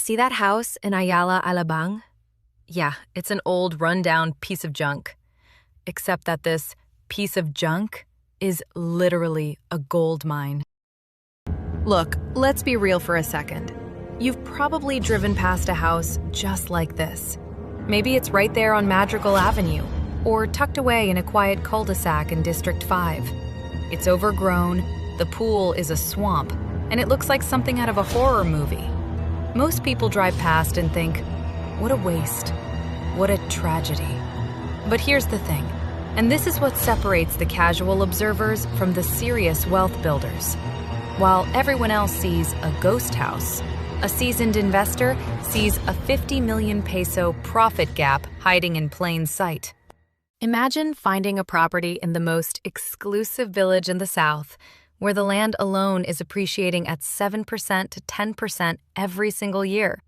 See that house in Ayala Alabang? Yeah, it's an old, rundown piece of junk. Except that this piece of junk is literally a gold mine. Look, let's be real for a second. You've probably driven past a house just like this. Maybe it's right there on Madrigal Avenue, or tucked away in a quiet cul-de-sac in District 5. It's overgrown, the pool is a swamp, and it looks like something out of a horror movie. Most people drive past and think, what a waste, what a tragedy. But here's the thing, and this is what separates the casual observers from the serious wealth builders. While everyone else sees a ghost house, a seasoned investor sees a 50 million peso profit gap hiding in plain sight. Imagine finding a property in the most exclusive village in the South, where the land alone is appreciating at 7% to 10% every single year.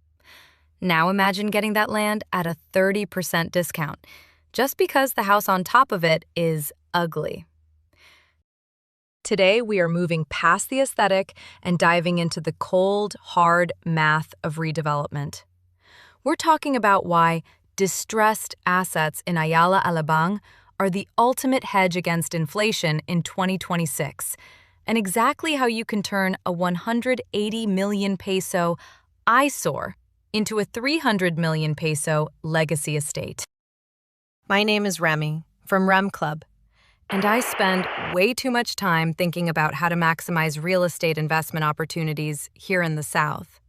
Now imagine getting that land at a 30% discount, just because the house on top of it is ugly. Today, we are moving past the aesthetic and diving into the cold, hard math of redevelopment. We're talking about why distressed assets in Ayala Alabang are the ultimate hedge against inflation in 2026, and exactly how you can turn a 180 million peso eyesore into a 300 million peso legacy estate. My name is Remy from REMClub, and I spend way too much time thinking about how to maximize real estate investment opportunities here in the South.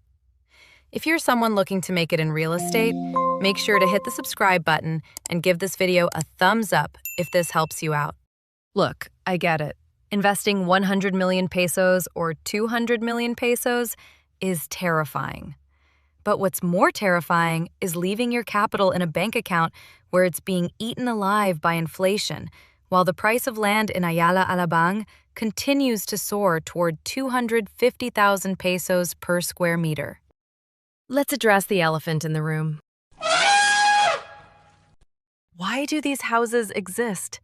If you're someone looking to make it in real estate, make sure to hit the subscribe button and give this video a thumbs up if this helps you out. Look, I get it. Investing 100 million pesos or 200 million pesos is terrifying. But what's more terrifying is leaving your capital in a bank account where it's being eaten alive by inflation, while the price of land in Ayala Alabang continues to soar toward 250,000 pesos per square meter. Let's address the elephant in the room. Why do these houses exist?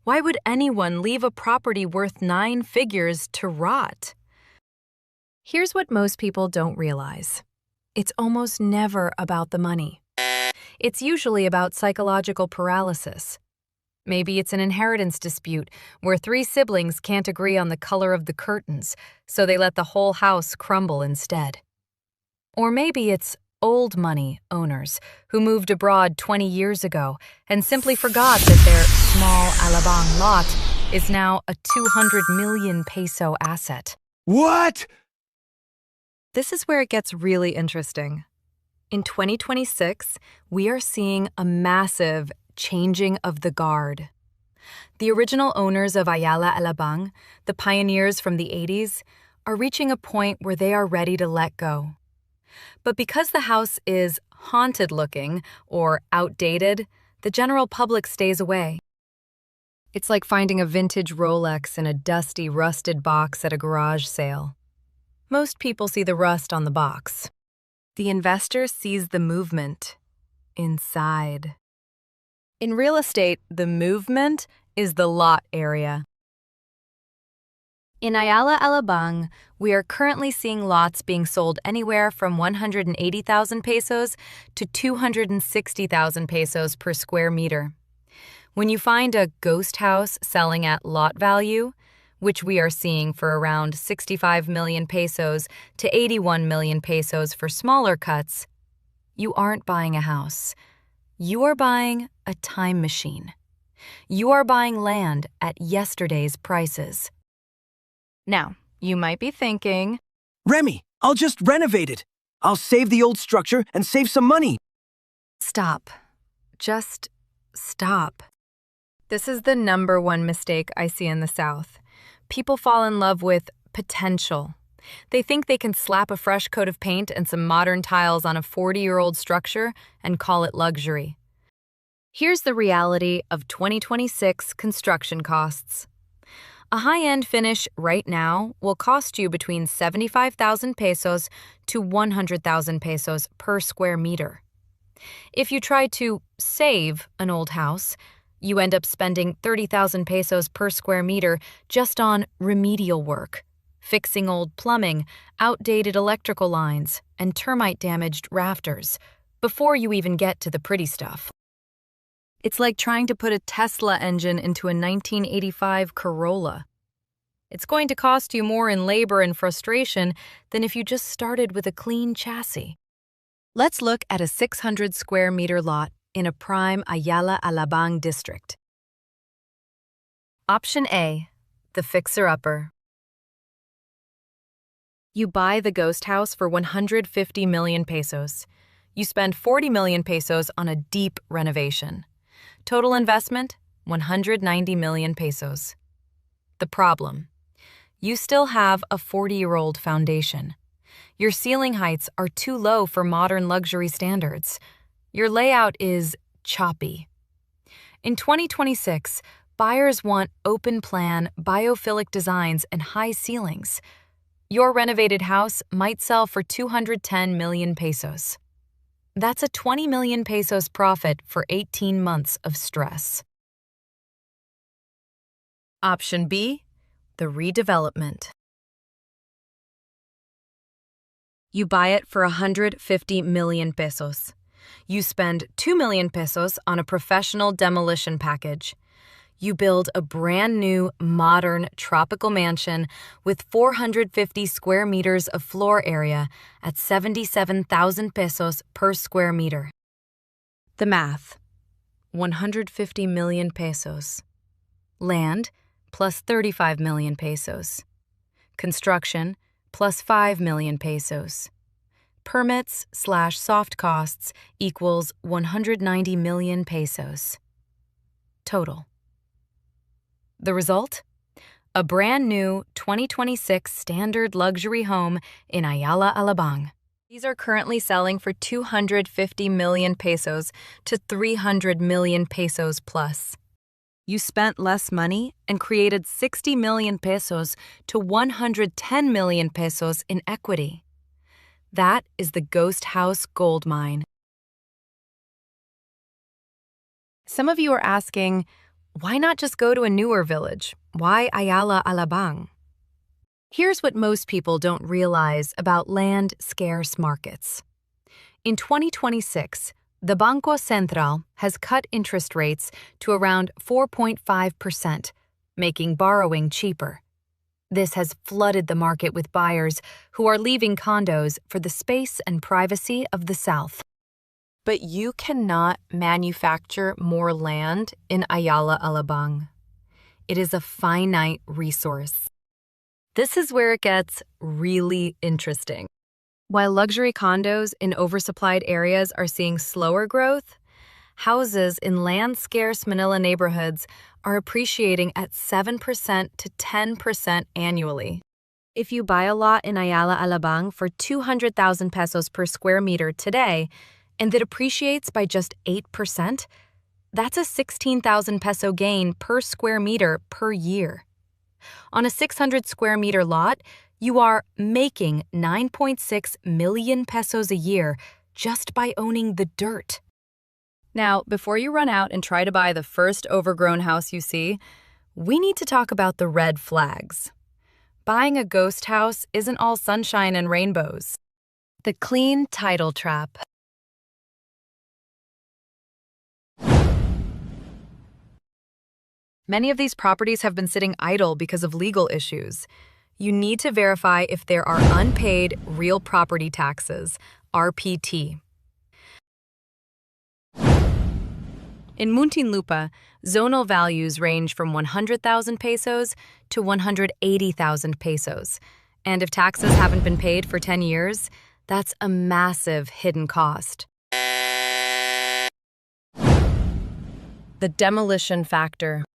Why would anyone leave a property worth 9 figures to rot? Here's what most people don't realize. It's almost never about the money. It's usually about psychological paralysis. Maybe it's an inheritance dispute where 3 siblings can't agree on the color of the curtains, so they let the whole house crumble instead. Or maybe it's old money owners who moved abroad 20 years ago and simply forgot that their small Alabang lot is now a 200 million peso asset. What? This is where it gets really interesting. In 2026, we are seeing a massive changing of the guard. The original owners of Ayala Alabang, the pioneers from the 80s, are reaching a point where they are ready to let go. But because the house is haunted-looking or outdated, the general public stays away. It's like finding a vintage Rolex in a dusty, rusted box at a garage sale. Most people see the rust on the box. The investor sees the movement inside. In real estate, the movement is the lot area. In Ayala Alabang, we are currently seeing lots being sold anywhere from 180,000 pesos to 260,000 pesos per square meter. When you find a ghost house selling at lot value, which we are seeing for around 65 million pesos to 81 million pesos for smaller cuts, you aren't buying a house. You are buying a time machine. You are buying land at yesterday's prices. Now, you might be thinking, Remy, I'll just renovate it. I'll save the old structure and save some money. Stop. Just stop. This is the #1 mistake I see in the South. People fall in love with potential. They think they can slap a fresh coat of paint and some modern tiles on a 40-year-old structure and call it luxury. Here's the reality of 2026 construction costs. A high-end finish right now will cost you between 75,000 pesos to 100,000 pesos per square meter. If you try to save an old house, you end up spending 30,000 pesos per square meter just on remedial work, fixing old plumbing, outdated electrical lines, and termite-damaged rafters, before you even get to the pretty stuff. It's like trying to put a Tesla engine into a 1985 Corolla. It's going to cost you more in labor and frustration than if you just started with a clean chassis. Let's look at a 600 square meter lot in a prime Ayala Alabang district. Option A, the fixer-upper. You buy the ghost house for 150 million pesos. You spend 40 million pesos on a deep renovation. Total investment, 190 million pesos. The problem: you still have a 40-year-old foundation. Your ceiling heights are too low for modern luxury standards. Your layout is choppy. In 2026, buyers want open-plan, biophilic designs and high ceilings. Your renovated house might sell for 210 million pesos. That's a 20 million pesos profit for 18 months of stress. Option B, the redevelopment. You buy it for 150 million pesos. You spend 2 million pesos on a professional demolition package. You build a brand new, modern, tropical mansion with 450 square meters of floor area at 77,000 pesos per square meter. The math: 150 million pesos. Land, plus 35 million pesos. Construction, plus 5 million pesos. Permits/soft costs equals 190 million pesos. Total. The result? A brand new 2026 standard luxury home in Ayala Alabang. These are currently selling for 250 million pesos to 300 million pesos plus. You spent less money and created 60 million pesos to 110 million pesos in equity. That is the ghost house gold mine. Some of you are asking, why not just go to a newer village? Why Ayala Alabang? Here's what most people don't realize about land-scarce markets. In 2026, the Banco Central has cut interest rates to around 4.5%, making borrowing cheaper. This has flooded the market with buyers who are leaving condos for the space and privacy of the South. But you cannot manufacture more land in Ayala Alabang. It is a finite resource. This is where it gets really interesting. While luxury condos in oversupplied areas are seeing slower growth, houses in land-scarce Manila neighborhoods are appreciating at 7% to 10% annually. If you buy a lot in Ayala Alabang for 200,000 pesos per square meter today, and that appreciates by just 8%, that's a 16,000 peso gain per square meter per year. On a 600 square meter lot, you are making 9.6 million pesos a year just by owning the dirt. Now, before you run out and try to buy the first overgrown house you see, we need to talk about the red flags. Buying a ghost house isn't all sunshine and rainbows. The clean title trap. Many of these properties have been sitting idle because of legal issues. You need to verify if there are unpaid real property taxes, RPT. In Muntinlupa, zonal values range from 100,000 pesos to 180,000 pesos. And if taxes haven't been paid for 10 years, that's a massive hidden cost. The demolition factor.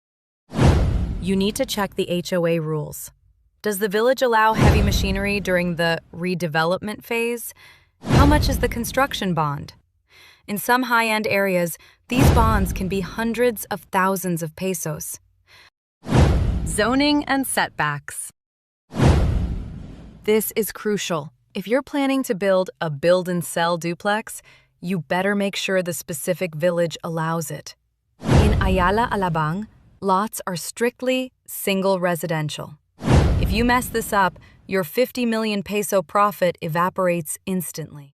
You need to check the HOA rules. Does the village allow heavy machinery during the redevelopment phase? How much is the construction bond? In some high-end areas, these bonds can be hundreds of thousands of pesos. Zoning and setbacks. This is crucial. If you're planning to build a build-and-sell duplex, you better make sure the specific village allows it. In Ayala Alabang, lots are strictly single residential. If If you mess this up, your 50 million peso profit evaporates instantly.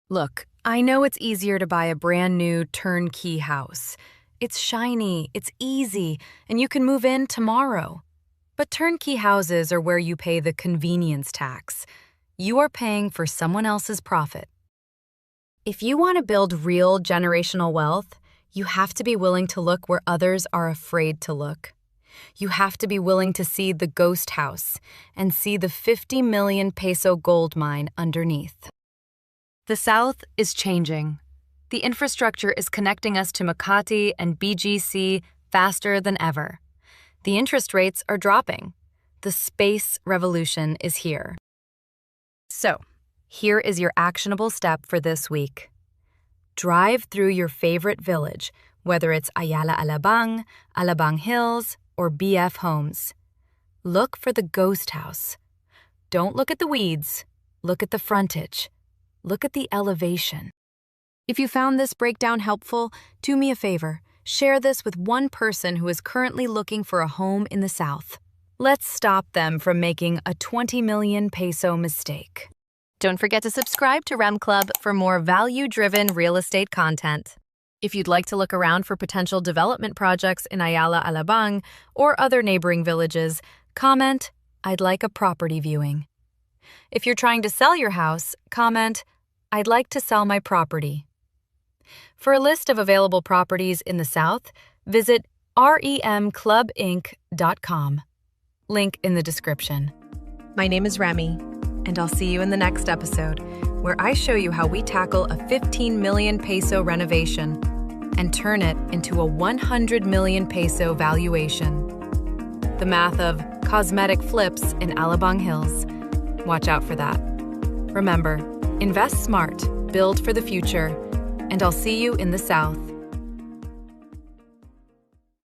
Look, I know it's easier to buy a brand new turnkey house. It's shiny, it's easy, and you can move in tomorrow. But turnkey houses are where you pay the convenience tax. You are paying for someone else's profit. If you want to build real generational wealth, you have to be willing to look where others are afraid to look. You have to be willing to see the ghost house and see the 50 million peso gold mine underneath. The South is changing. The infrastructure is connecting us to Makati and BGC faster than ever. The interest rates are dropping. The space revolution is here. So, here is your actionable step for this week. Drive through your favorite village, whether it's Ayala Alabang, Alabang Hills, or BF Homes. Look for the ghost house. Don't look at the weeds. Look at the frontage. Look at the elevation. If you found this breakdown helpful, do me a favor. Share this with one person who is currently looking for a home in the South. Let's stop them from making a 20 million peso mistake. Don't forget to subscribe to REMClub for more value-driven real estate content. If you'd like to look around for potential development projects in Ayala Alabang or other neighboring villages, comment, "I'd like a property viewing." If you're trying to sell your house, comment, "I'd like to sell my property." For a list of available properties in the South, visit REMClubinc.com. Link in the description. My name is Remy, and I'll see you in the next episode, where I show you how we tackle a 15 million peso renovation and turn it into a 100 million peso valuation. The math of cosmetic flips in Alabang Hills. Watch out for that. Remember, invest smart, build for the future, and I'll see you in the South.